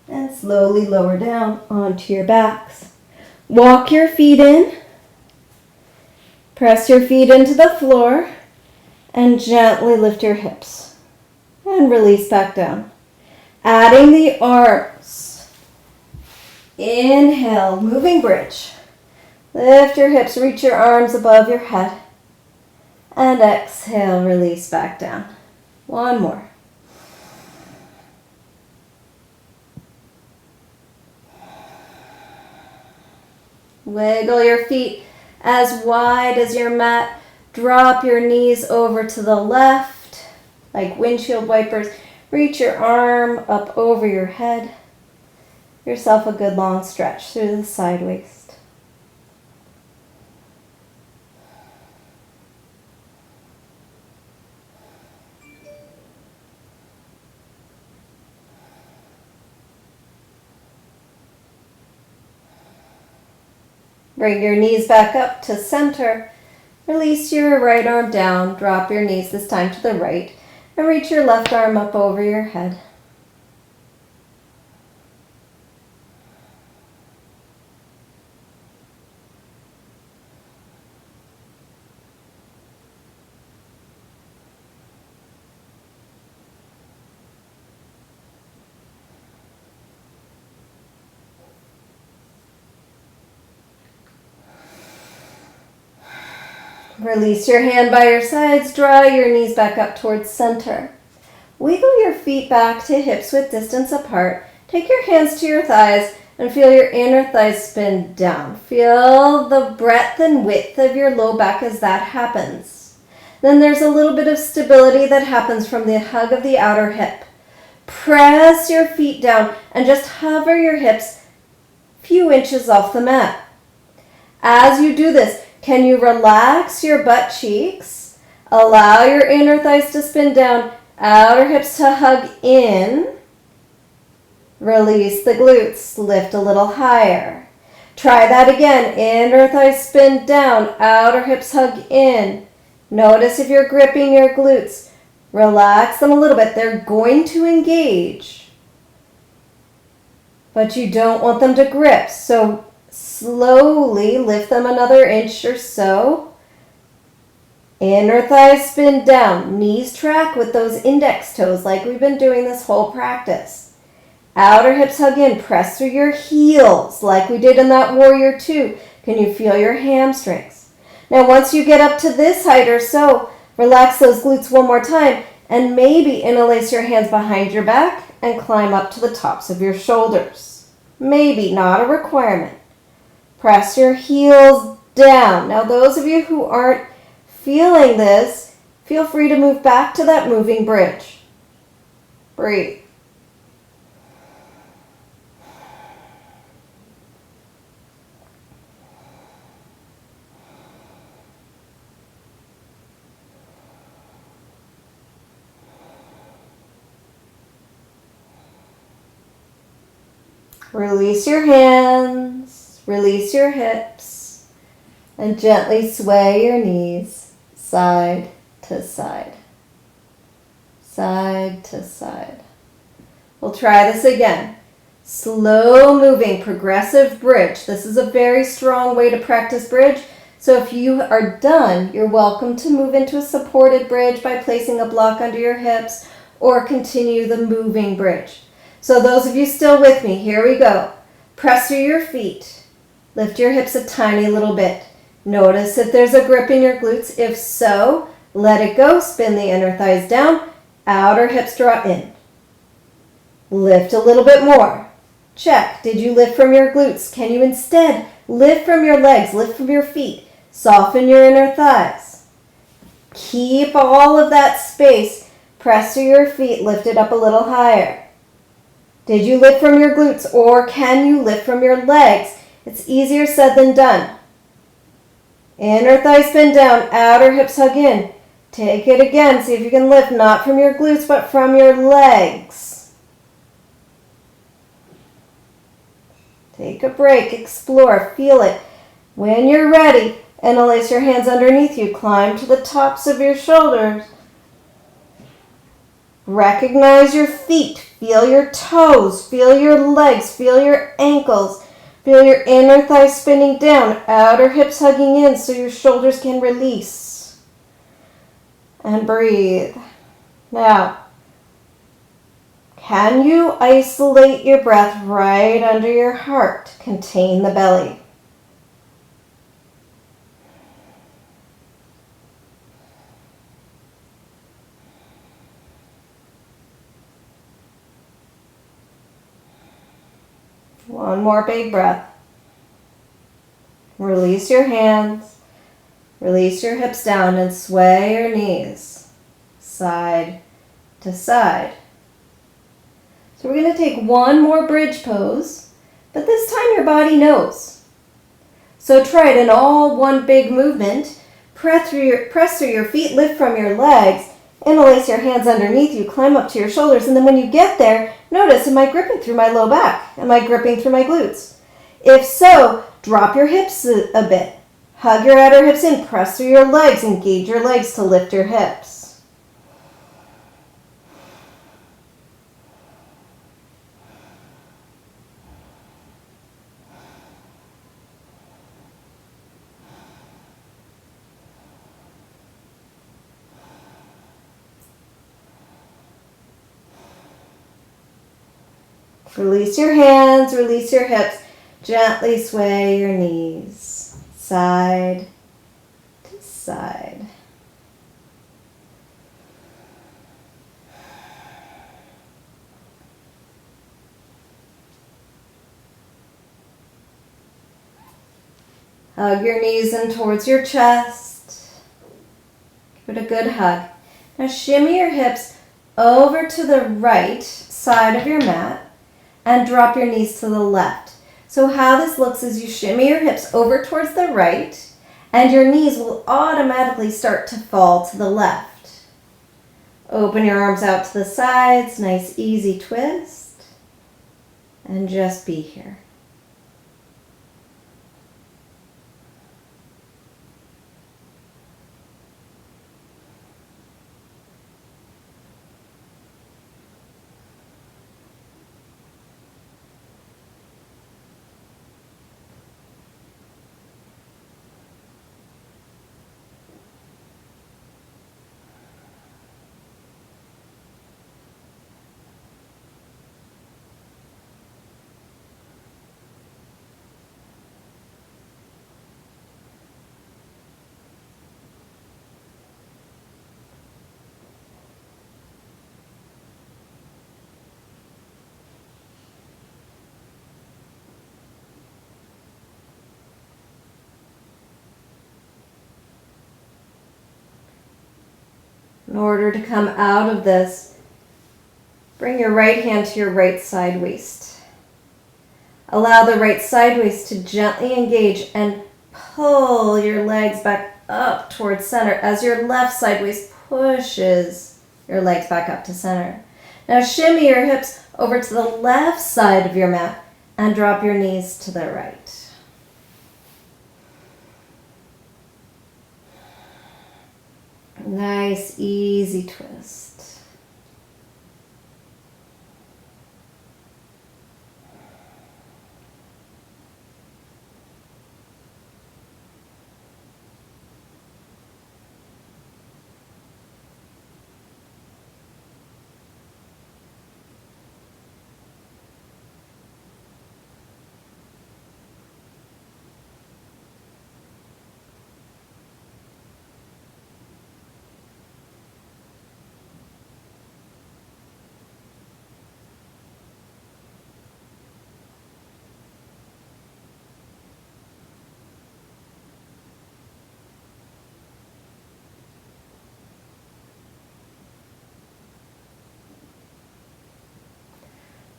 And slowly lower down onto your backs. Walk your feet in. Press your feet into the floor and gently lift your hips and release back down. Adding the arms. Inhale, moving bridge. Lift your hips, reach your arms above your head. And exhale, release back down. One more. Wiggle your feet as wide as your mat. Drop your knees over to the left, like windshield wipers. Reach your arm up over your head. Give yourself a good long stretch through the side waist. Bring your knees back up to center. Release your right arm down. Drop your knees this time to the right. And reach your left arm up over your head. Release your hand by your sides. Draw your knees back up towards center. Wiggle your feet back to hips width distance apart. Take your hands to your thighs and feel your inner thighs spin down. Feel the breadth and width of your low back as that happens. Then there's a little bit of stability that happens from the hug of the outer hip. Press your feet down and just hover your hips a few inches off the mat. As you do this, can you relax your butt cheeks? Allow your inner thighs to spin down, outer hips to hug in. Release the glutes, lift a little higher. Try that again. Inner thighs spin down, outer hips hug in. Notice if you're gripping your glutes. Relax them a little bit. They're going to engage, but you don't want them to grip. So slowly lift them another inch or so. Inner thighs spin down. Knees track with those index toes like we've been doing this whole practice. Outer hips hug in. Press through your heels like we did in that Warrior 2. Can you feel your hamstrings? Now once you get up to this height or so, relax those glutes one more time and maybe interlace your hands behind your back and climb up to the tops of your shoulders. Maybe, not a requirement. Press your heels down. Now those of you who aren't feeling this, feel free to move back to that moving bridge. Breathe. Release your hands, release your hips, and gently sway your knees side to side. Side to side. We'll try this again. Slow moving, progressive bridge. This is a very strong way to practice bridge. So if you are done, you're welcome to move into a supported bridge by placing a block under your hips or continue the moving bridge. So those of you still with me, here we go. Press through your feet. Lift your hips a tiny little bit. Notice if there's a grip in your glutes. If so, let it go. Spin the inner thighs down. Outer hips draw in. Lift a little bit more. Check. Did you lift from your glutes? Can you instead lift from your legs, lift from your feet? Soften your inner thighs. Keep all of that space. Press through your feet. Lift it up a little higher. Did you lift from your glutes or can you lift from your legs? It's easier said than done. Inner thighs spin down, outer hips hug in. Take it again. See if you can lift not from your glutes but from your legs. Take a break, explore, feel it. When you're ready, interlace your hands underneath you. Climb to the tops of your shoulders. Recognize your feet. Feel your toes. Feel your legs. Feel your ankles. Feel your inner thighs spinning down. Outer hips hugging in so your shoulders can release. And breathe. Now, can you isolate your breath right under your heart? Contain the belly. One more big breath. Release your hands. Release your hips down and sway your knees side to side. So we're going to take one more bridge pose, but this time your body knows. So try it in all one big movement. Press through your feet, lift from your legs, interlace your hands underneath you, climb up to your shoulders, and then when you get there, notice, am I gripping through my low back? Am I gripping through my glutes? If so, drop your hips a bit. Hug your outer hips in, press through your legs, engage your legs to lift your hips. Release your hands, release your hips. Gently sway your knees, side to side. Hug your knees in towards your chest. Give it a good hug. Now shimmy your hips over to the right side of your mat and drop your knees to the left. So how this looks is you shimmy your hips over towards the right and your knees will automatically start to fall to the left. Open your arms out to the sides, nice easy twist, and just be here. In order to come out of this, bring your right hand to your right side waist. Allow the right side waist to gently engage and pull your legs back up towards center as your left side waist pushes your legs back up to center. Now shimmy your hips over to the left side of your mat and drop your knees to the right. Nice, easy twist.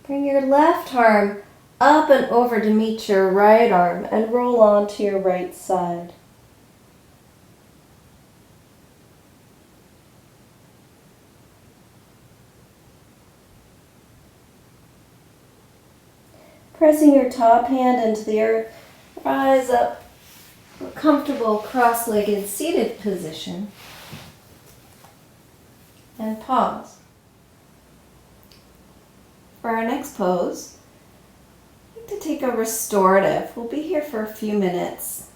Bring your left arm up and over to meet your right arm and roll on to your right side. Pressing your top hand into the earth, rise up to a comfortable cross-legged seated position and pause. for our next pose, I'd like to take a restorative. We'll be here for a few minutes.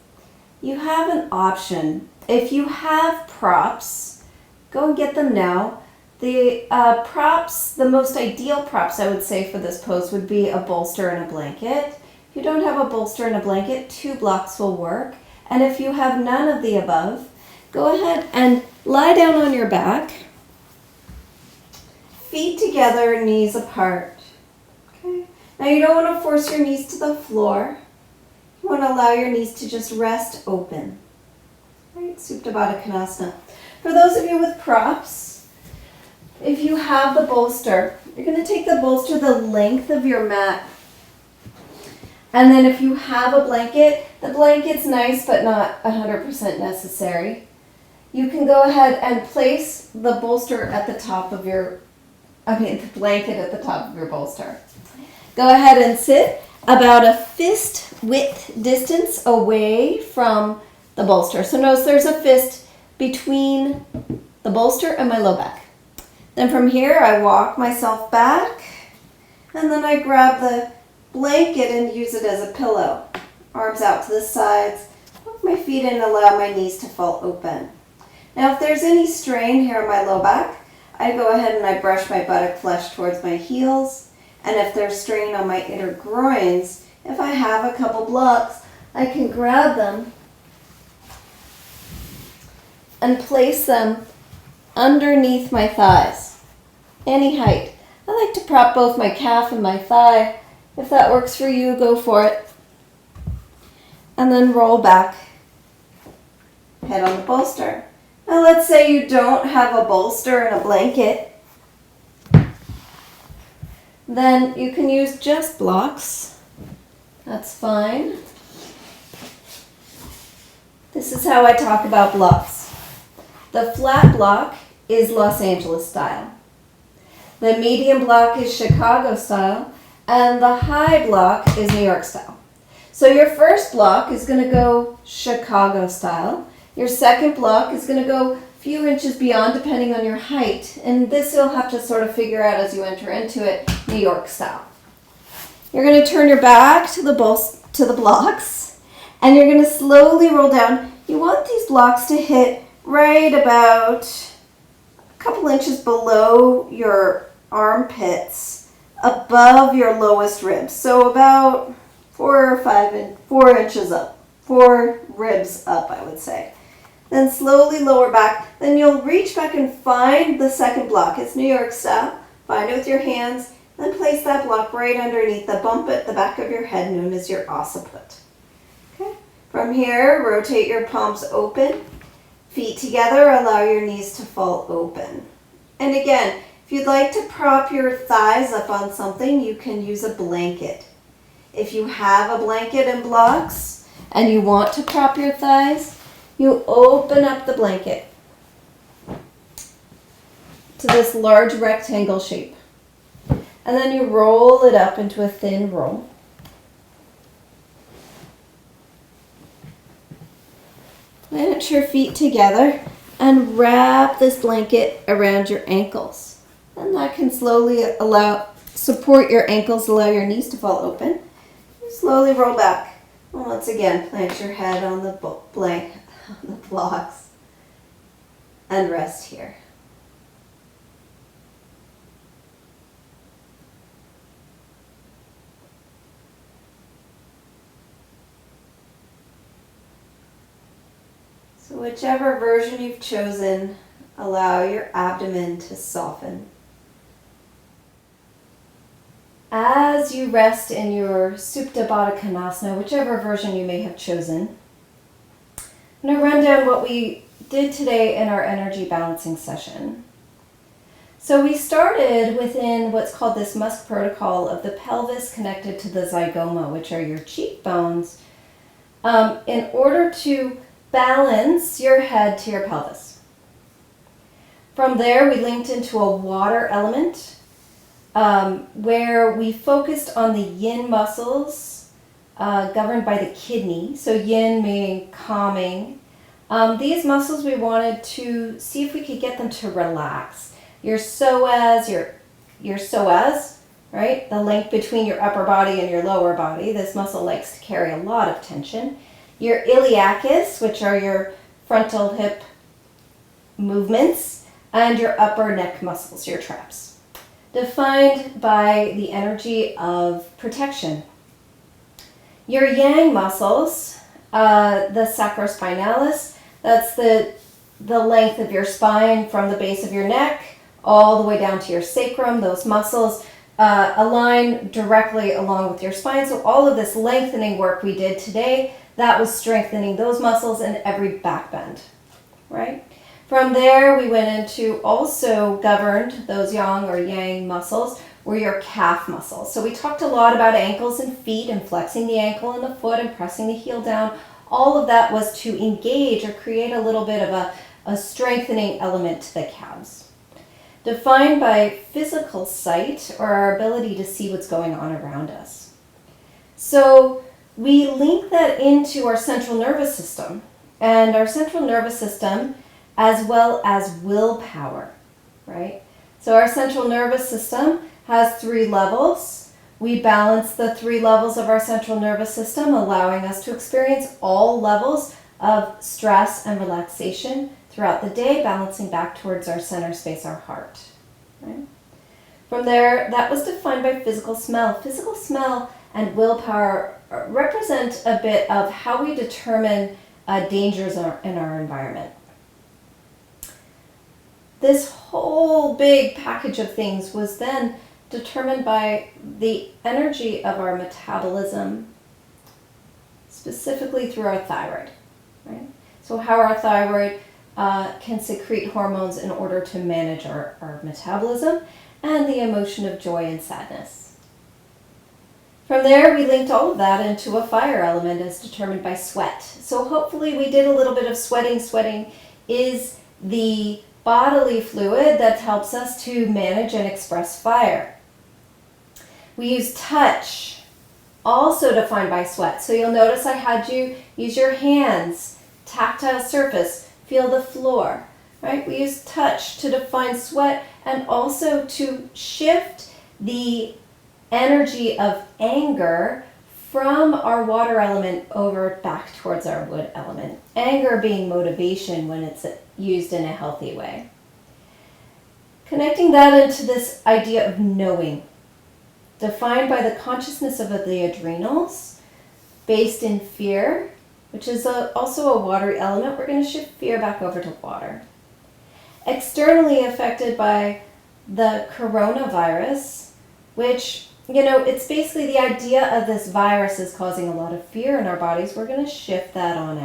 You have an option. If you have props, go and get them now. The props, the most ideal props I would say for this pose would be a bolster and a blanket. If you don't have a bolster and a blanket, 2 blocks will work. And if you have none of the above, go ahead and lie down on your back. Feet together, knees apart. Okay. Now you don't want to force your knees to the floor. You want to allow your knees to just rest open. Right? Supta Baddha Konasana. For those of you with props, if you have the bolster, you're going to take the bolster the length of your mat. And then if you have a blanket, the blanket's nice but not 100% necessary. You can go ahead and place the bolster at the top of the blanket at the top of your bolster. Go ahead and sit about a fist width distance away from the bolster. So notice there's a fist between the bolster and my low back. Then from here, I walk myself back, and then I grab the blanket and use it as a pillow. Arms out to the sides, hook my feet in and allow my knees to fall open. Now if there's any strain here on my low back, I go ahead and I brush my buttock flesh towards my heels. And if there's strain on my inner groins, if I have a couple blocks, I can grab them and place them underneath my thighs, any height. I like to prop both my calf and my thigh. If that works for you, go for it. And then roll back, head on the bolster. Now let's say you don't have a bolster and a blanket. Then you can use just blocks. That's fine. This is how I talk about blocks. The flat block is Los Angeles style. The medium block is Chicago style. And the high block is New York style. So your first block is going to go Chicago style. Your second block is going to go a few inches beyond depending on your height. And this you'll have to sort of figure out as you enter into it, New York style. You're going to turn your back to the blocks and you're going to slowly roll down. You want these blocks to hit right about a couple inches below your armpits, above your lowest ribs. So about 4 inches up, 4 ribs up, I would say. Then slowly lower back. Then you'll reach back and find the second block. It's New York style. Find it with your hands. Then place that block right underneath the bump at the back of your head, known as your occiput. Okay. From here, rotate your palms open. Feet together, allow your knees to fall open. And again, if you'd like to prop your thighs up on something, you can use a blanket. If you have a blanket and blocks and you want to prop your thighs, you open up the blanket to this large rectangle shape. And then you roll it up into a thin roll. Plant your feet together and wrap this blanket around your ankles. And that can slowly support your ankles, allow your knees to fall open. You slowly roll back. And once again, plant your head on the blocks and rest here. So whichever version you've chosen, allow your abdomen to soften. As you rest in your Supta Baddha Konasana, whichever version you may have chosen, I'm going to run down what we did today in our energy balancing session. So we started within what's called this Musk protocol of the pelvis connected to the zygoma, which are your cheekbones, in order to balance your head to your pelvis. From there, we linked into a water element where we focused on the yin muscles governed by the kidney. So yin meaning calming. These muscles we wanted to see if we could get them to relax. Your psoas, right? The length between your upper body and your lower body. This muscle likes to carry a lot of tension. Your iliacus, which are your frontal hip movements, and your upper neck muscles, your traps. Defined by the energy of protection. Your yang muscles, the sacrospinalis, that's the length of your spine from the base of your neck all the way down to your sacrum. Those muscles align directly along with your spine. So all of this lengthening work we did today, that was strengthening those muscles and every back bend, right? From there, we went into also governed, those yang or yang muscles were your calf muscles. So we talked a lot about ankles and feet and flexing the ankle and the foot and pressing the heel down. All of that was to engage or create a little bit of a strengthening element to the calves. Defined by physical sight, or our ability to see what's going on around us. So we link that into our central nervous system, and our central nervous system as well as willpower, right? So our central nervous system has 3 levels. We balance the 3 levels of our central nervous system, allowing us to experience all levels of stress and relaxation throughout the day, balancing back towards our center space, our heart. Right? From there, that was defined by physical smell. Physical smell and willpower represent a bit of how we determine dangers in our environment. This whole big package of things was then determined by the energy of our metabolism, specifically through our thyroid. Right? So how our thyroid can secrete hormones in order to manage our metabolism and the emotion of joy and sadness. From there, we linked all of that into a fire element as determined by sweat. So hopefully we did a little bit of sweating. Sweating is the bodily fluid that helps us to manage and express fire. We use touch, also defined by sweat. So you'll notice I had you use your hands, tactile surface, feel the floor, right? We use touch to define sweat and also to shift the energy of anger from our water element over back towards our wood element. Anger being motivation when it's used in a healthy way. Connecting that into this idea of knowing, defined by the consciousness of the adrenals, based in fear, which is also a watery element. We're going to shift fear back over to water. Externally affected by the coronavirus, which, it's basically the idea of this virus is causing a lot of fear in our bodies. We're going to shift that on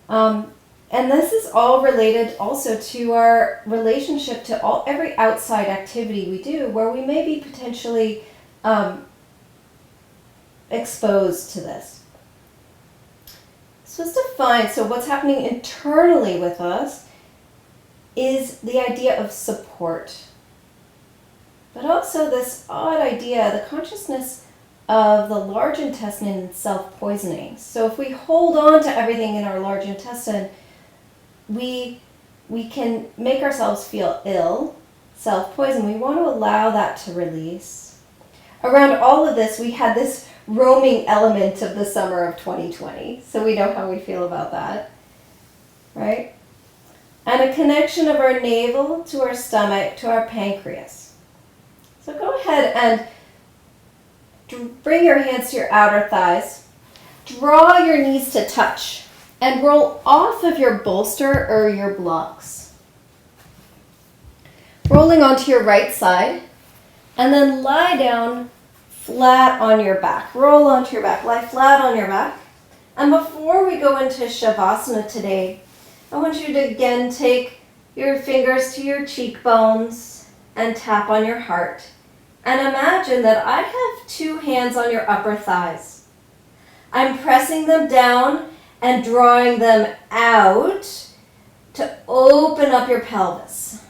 out. And this is all related also to our relationship to every outside activity we do where we may be potentially exposed to this. So it's defined, so what's happening internally with us is the idea of support. But also this odd idea, the consciousness of the large intestine and self-poisoning. So if we hold on to everything in our large intestine, we can make ourselves feel ill, self-poison. We want to allow that to release. Around all of this, we had this roaming element of the summer of 2020. So we know how we feel about that, right? And a connection of our navel to our stomach to our pancreas. So go ahead and bring your hands to your outer thighs. Draw your knees to touch and roll off of your bolster or your blocks. Rolling onto your right side and then lie down flat on your back. Roll onto your back, lie flat on your back. And before we go into Shavasana today, I want you to again take your fingers to your cheekbones and tap on your heart. And imagine that I have 2 hands on your upper thighs. I'm pressing them down and drawing them out to open up your pelvis.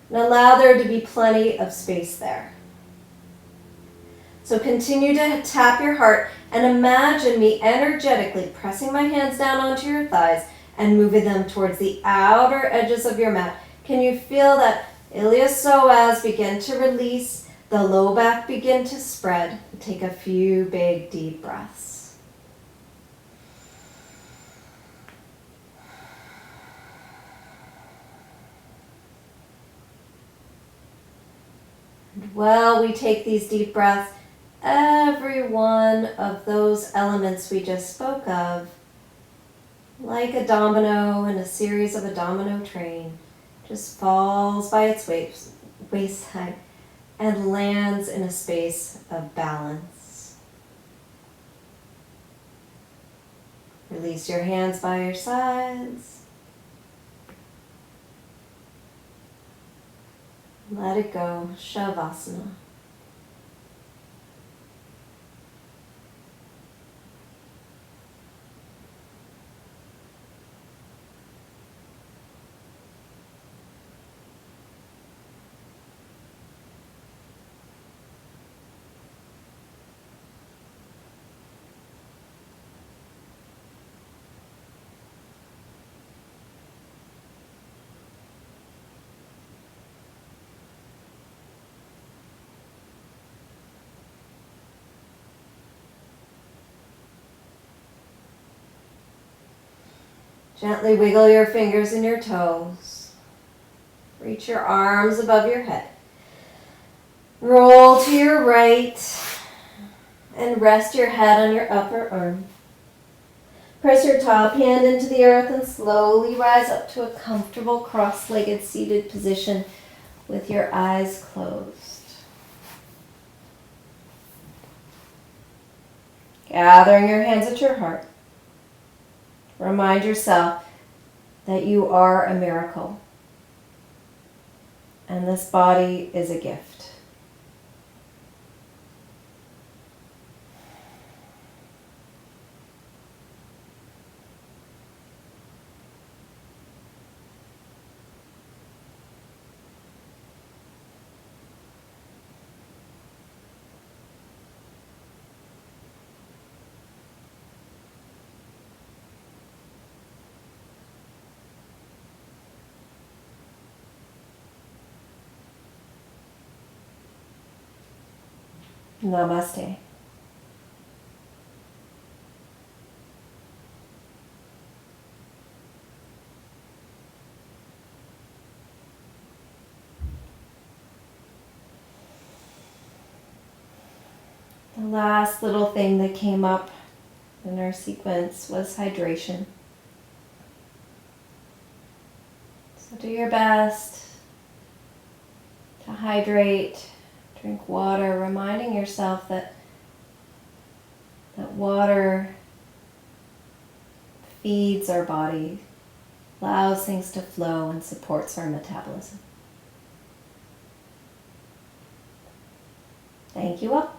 And allow there to be plenty of space there. So continue to tap your heart and imagine me energetically pressing my hands down onto your thighs and moving them towards the outer edges of your mat. Can you feel that Iliopsoas begin to release. The low back begin to spread. Take a few big deep breaths. And while we take these deep breaths, every one of those elements we just spoke of, like a domino in a series of a domino train, just falls by its wayside and lands in a space of balance. Release your hands by your sides. Let it go, Shavasana. Gently wiggle your fingers and your toes. Reach your arms above your head. Roll to your right and rest your head on your upper arm. Press your top hand into the earth and slowly rise up to a comfortable cross-legged seated position with your eyes closed. Gathering your hands at your heart. Remind yourself that you are a miracle and this body is a gift. Namaste. The last little thing that came up in our sequence was hydration. So do your best to hydrate. Drink water, reminding yourself that water feeds our body, allows things to flow, and supports our metabolism. Thank you all.